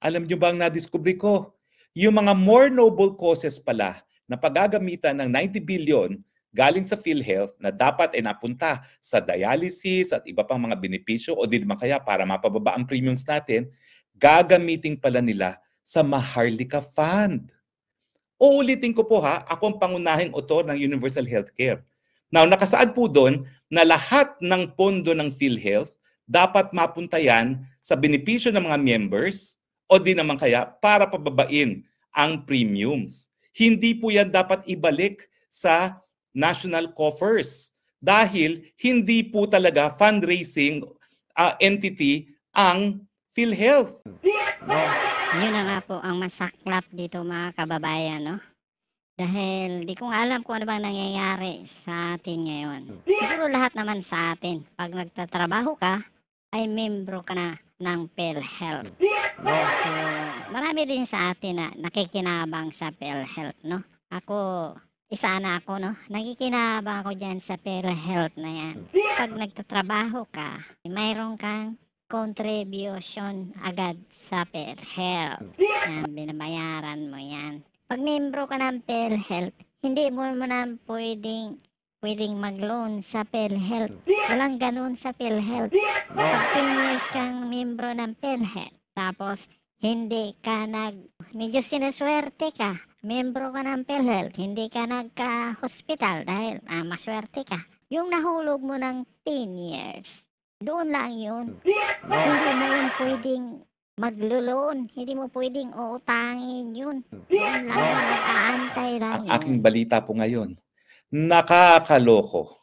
Alam nyo ba ang nadiskubre ko? Yung mga more noble causes pala na paggagamitan ng 90 billion galing sa PhilHealth na dapat ay napunta sa dialysis at iba pang mga benepisyo o di naman kaya para mapababa ang premiums natin, gagamitin pala nila sa Maharlika Fund. Uulitin ko po ha, ako ang pangunahing author ng Universal Healthcare. Now, nakasaad po doon na lahat ng pondo ng PhilHealth dapat mapunta yan sa benepisyo ng mga members o di naman kaya para pababain ang premiums. Hindi po yan dapat ibalik sa national coffers dahil hindi po talaga fundraising entity ang PhilHealth. Yun na nga po ang masaklap dito mga kababayan, no? Dahil di ko alam kung ano bang nangyayari sa atin ngayon. Siguro lahat naman sa atin, pag nagtatrabaho ka, ay membro ka na ng PhilHealth. So, marami din sa atin na nakikinabang sa PhilHealth, no? Isa na ako, no? Nakikinabang ako dyan sa PhilHealth na yan. Pag nagtatrabaho ka, mayroon kang contribution agad sa PhilHealth. Yan, binabayaran mo yan. Pag membro ka ng PhilHealth, hindi mo na pwedeng mag-loan sa PhilHealth. Walang ganun sa PhilHealth. Pag 10 years kang membro ng PhilHealth, tapos hindi ka medyo sinaswerte ka, membro ka ng PhilHealth, hindi ka nagka-hospital dahil maswerte ka. Yung nahulog mo ng 10 years, doon lang yun. Hindi mo yun pwedeng maglo-loan, hindi mo pwedeng uutangin yun. Doon lang yun, nag-aantay lang Ang yun. aking balita po ngayon, nakakaloko.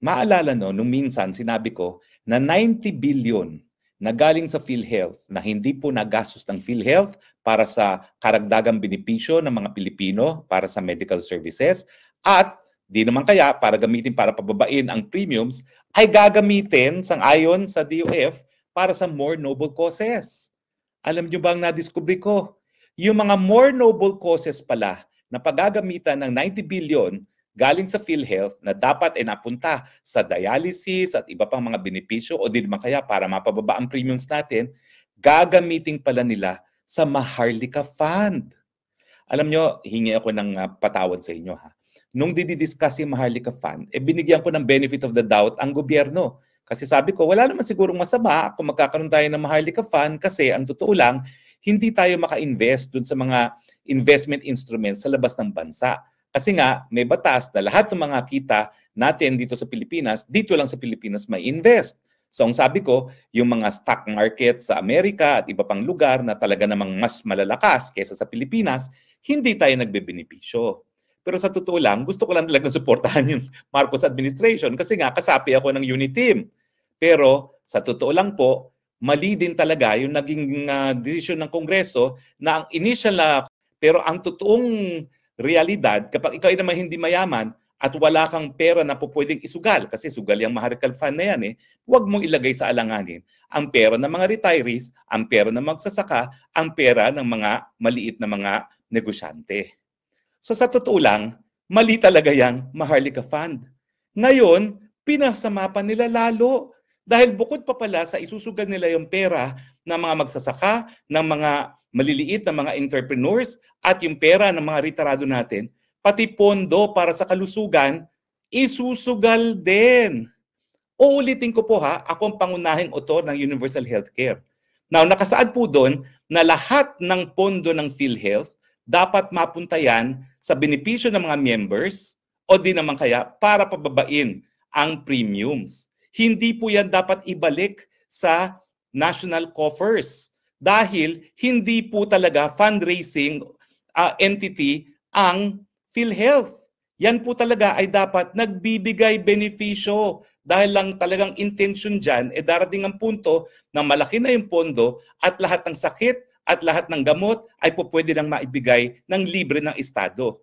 Maalala nung minsan sinabi ko na 90 billion na galing sa PhilHealth na hindi po nagastos ng PhilHealth para sa karagdagang benepisyo ng mga Pilipino para sa medical services at di naman kaya para gamitin para pababain ang premiums ay gagamitin sang-ayon sa DOF para sa more noble causes. Alam nyo ba ang nadiskubre ko? Yung mga more noble causes pala na paggagamitan ng 90 billion galing sa PhilHealth na dapat ay napunta sa dialysis at iba pang mga benepisyo o di naman kaya para mapababa ang premiums natin, gagamitin pala nila sa Maharlika Fund. Alam nyo, hingi ako ng patawad sa inyo ha. Nung didiscuss yung Maharlika Fund, binigyan ko ng benefit of the doubt ang gobyerno. Kasi sabi ko, wala naman sigurong masama kung magkakaroon tayo ng Maharlika Fund kasi ang totoo lang, hindi tayo maka-invest dun sa mga investment instruments sa labas ng bansa. Kasi nga, may batas na lahat ng mga kita natin dito sa Pilipinas, dito lang sa Pilipinas may invest. So ang sabi ko, yung mga stock market sa Amerika at iba pang lugar na talaga namang mas malalakas kaysa sa Pilipinas, hindi tayo nagbebenepisyo. Pero sa totoo lang, gusto ko lang talagang suportahan yung Marcos administration kasi nga kasapi ako ng unit team. Pero sa totoo lang po, mali din talaga yung naging desisyon ng Kongreso na ang initial pero ang totoong realidad, kapag ikaw ay naman hindi mayaman at wala kang pera na po pwedeng isugal, kasi sugal yung Maharlika Fund na yan huwag mong ilagay sa alanganin ang pera ng mga retirees, ang pera ng magsasaka, ang pera ng mga maliit na mga negosyante. So sa totoo lang, mali talaga yung Maharlika Fund. Ngayon, pinasama pa nila lalo. Dahil bukod pa pala sa isusugal nila yung pera ng mga magsasaka, ng mga maliliit na mga entrepreneurs, at yung pera ng mga retirado natin, pati pondo para sa kalusugan, isusugal din. Uulitin ko po ha, ako ang pangunahing author ng Universal Healthcare. Now, nakasaad po doon na lahat ng pondo ng PhilHealth dapat mapunta yan sa benepisyo ng mga members o di naman kaya para pababain ang premiums. Hindi po yan dapat ibalik sa national coffers dahil hindi po talaga fundraising entity ang PhilHealth. Yan po talaga ay dapat nagbibigay benepisyo dahil lang talagang intention dyan, darating ang punto na malaki na yung pondo at lahat ng sakit at lahat ng gamot ay po pwede nang maibigay ng libre ng Estado.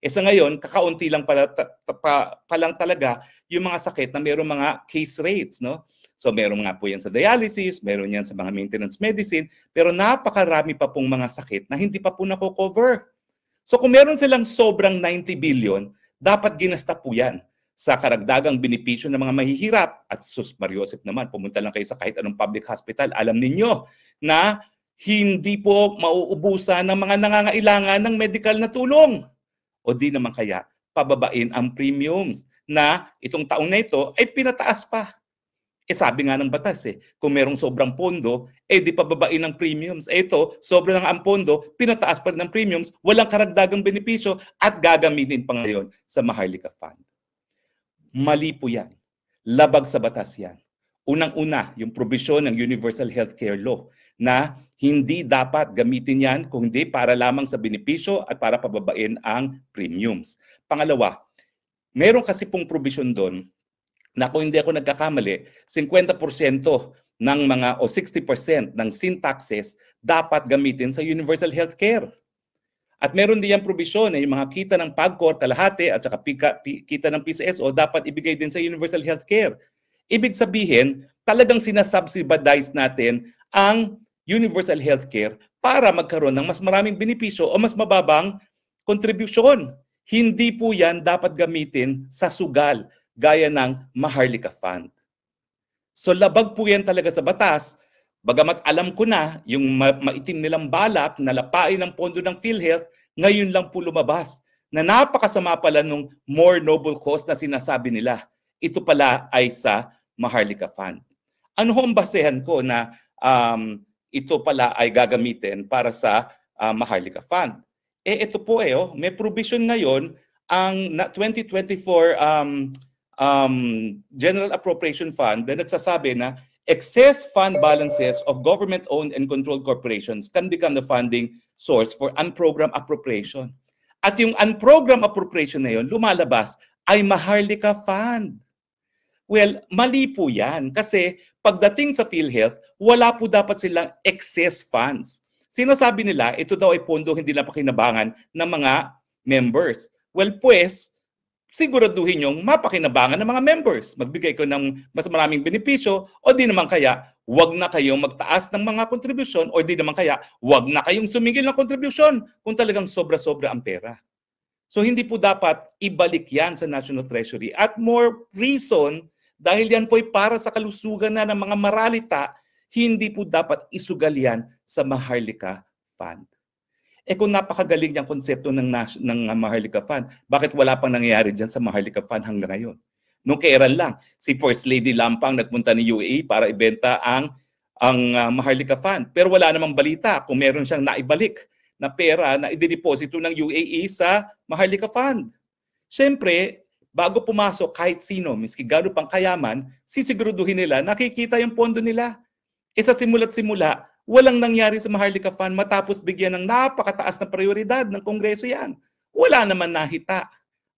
Sa ngayon, kakaunti lang palang talaga yung mga sakit na mayroong mga case rates, no? So meron nga po yan sa dialysis, meron yan sa mga maintenance medicine, pero napakarami pa pong mga sakit na hindi pa po nako-cover. So kung meron silang sobrang 90 billion, dapat ginasta po yan sa karagdagang benepisyo ng mga mahihirap. At sus Mariosep naman, pumunta lang kayo sa kahit anong public hospital, alam ninyo na hindi po mauubusan ng mga nangangailangan ng medical na tulong. O di naman kaya pababain ang premiums na itong taong na ito ay pinataas pa. Sabi nga ng batas kung merong sobrang pondo, di pababain ng premiums. Ito, sobrang ang pondo, pinataas pa rin ng premiums, walang karagdagang benepisyo at gagamitin pa ngayon sa Maharlika Fund. Mali po yan. Labag sa batas yan. Unang-una, yung probisyon ng Universal Healthcare Law na hindi dapat gamitin yan kung hindi para lamang sa benepisyo at para pababain ang premiums. Pangalawa, meron kasi pong probisyon doon na kung hindi ako nagkakamali, 50% ng mga o 60% ng sin taxes dapat gamitin sa universal healthcare. At meron din yung provision na yung mga kita ng PAGCOR, kalahati at saka kita ng PCSO dapat ibigay din sa universal healthcare. Ibig sabihin, talagang sinasubsidize natin ang universal healthcare para magkaroon ng mas maraming benepisyo o mas mababang kontribusyon. Hindi po yan dapat gamitin sa sugal gaya ng Maharlika Fund. So labag po yan talaga sa batas. Bagamat alam ko na yung maitim nilang balak na lapain ng pondo ng PhilHealth, ngayon lang po lumabas na napakasama pala nung more noble cause na sinasabi nila. Ito pala ay sa Maharlika Fund. Ano ang basehan ko na ito pala ay gagamitin para sa Maharlika Fund? Ito po may provision ngayon ang 2024 General Appropriation Fund na nagsasabi na excess fund balances of government-owned and controlled corporations can become the funding source for unprogrammed appropriation. At yung unprogrammed appropriation na yun, lumalabas ay Maharlika Fund. Well, mali po yan kasi pagdating sa PhilHealth, wala po dapat silang excess funds. Sinasabi nila, ito daw ay pondo hindi na pakinabangan ng mga members. Well, pues, siguraduhin yung mapakinabangan ng mga members. Magbigay ko ng mas maraming benepisyo o di naman kaya wag na kayong magtaas ng mga kontribusyon o di naman kaya wag na kayong sumigil ng kontribusyon kung talagang sobra-sobra ang pera. So hindi po dapat ibalik yan sa National Treasury. At more reason, dahil yan po ay para sa kalusugan na ng mga maralita, hindi po dapat isugal yan sa Maharlika Fund. Kung napakagaling yung konsepto ng Maharlika Fund, bakit wala pang nangyayari dyan sa Maharlika Fund hanggang ngayon? Nung kailan lang, si First Lady Lampang nagpunta ni UAE para ibenta ang Maharlika Fund. Pero wala namang balita kung meron siyang naibalik na pera na idideposito ng UAE sa Maharlika Fund. Siyempre, bago pumasok kahit sino, miski gano'n pang kayaman, sisiguraduhin nila nakikita yung pondo nila. Sa simula't simula, walang nangyari sa Maharlika Fund matapos bigyan ng napakataas na prioridad ng Kongreso yan. Wala naman nahita.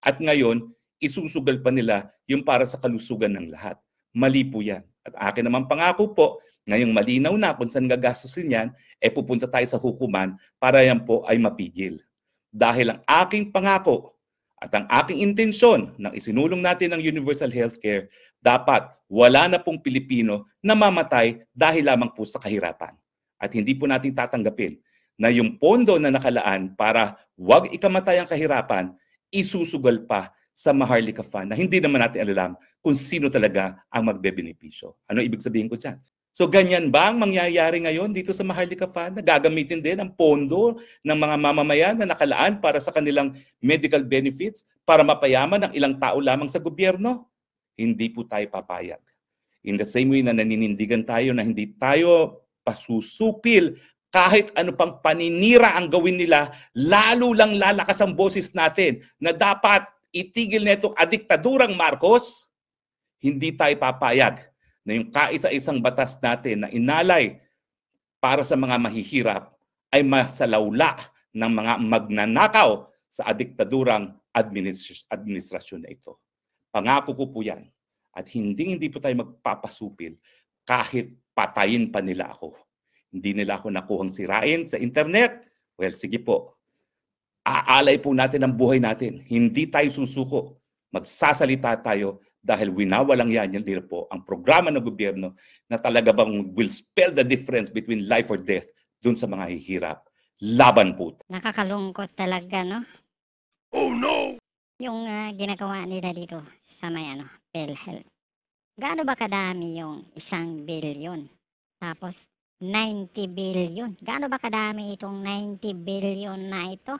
At ngayon, isusugal pa nila yung para sa kalusugan ng lahat. Mali po yan. At akin naman pangako po, ngayong malinaw na kung saan gagastusin yan, pupunta tayo sa hukuman para yan po ay mapigil. Dahil ang aking pangako at ang aking intensyon ng isinulong natin ng universal healthcare, dapat wala na pong Pilipino na mamatay dahil lamang po sa kahirapan. At hindi po natin tatanggapin na yung pondo na nakalaan para wag ikamatay ang kahirapan, isusugal pa sa Maharlika Fund na hindi naman natin alam kung sino talaga ang magbebenepisyo. Ano ibig sabihin ko dyan? So ganyan ba ang mangyayari ngayon dito sa Maharlika Fund? Gagamitin din ang pondo ng mga mamamayan na nakalaan para sa kanilang medical benefits para mapayaman ang ilang tao lamang sa gobyerno? Hindi po tayo papayag. In the same way na naninindigan tayo na hindi tayo pasusupil kahit ano pang paninira ang gawin nila, lalo lang lalakas ang boses natin na dapat itigil na itong adiktadurang Marcos, hindi tayo papayag na yung kaisa-isang batas natin na inalay para sa mga mahihirap ay masalawla ng mga magnanakaw sa adiktadurang administrasyon na ito. Pangako ko po yan. At hindi po tayo magpapasupil kahit patayin pa nila ako. Hindi nila ako nakuhang sirain sa internet. Well, sige po. Aalay po natin ang buhay natin. Hindi tayo susuko. Magsasalita tayo dahil winawalang yan nila po ang programa ng gobyerno na talaga bang will spell the difference between life or death dun sa mga hihirap. Laban po. Nakakalungkot talaga, no? Oh no! Yung ginagawa nila dito sa may PhilHealth. Gaano ba kadami yung 1 billion? Tapos 90 billion. Gaano ba kadami itong 90 billion na ito?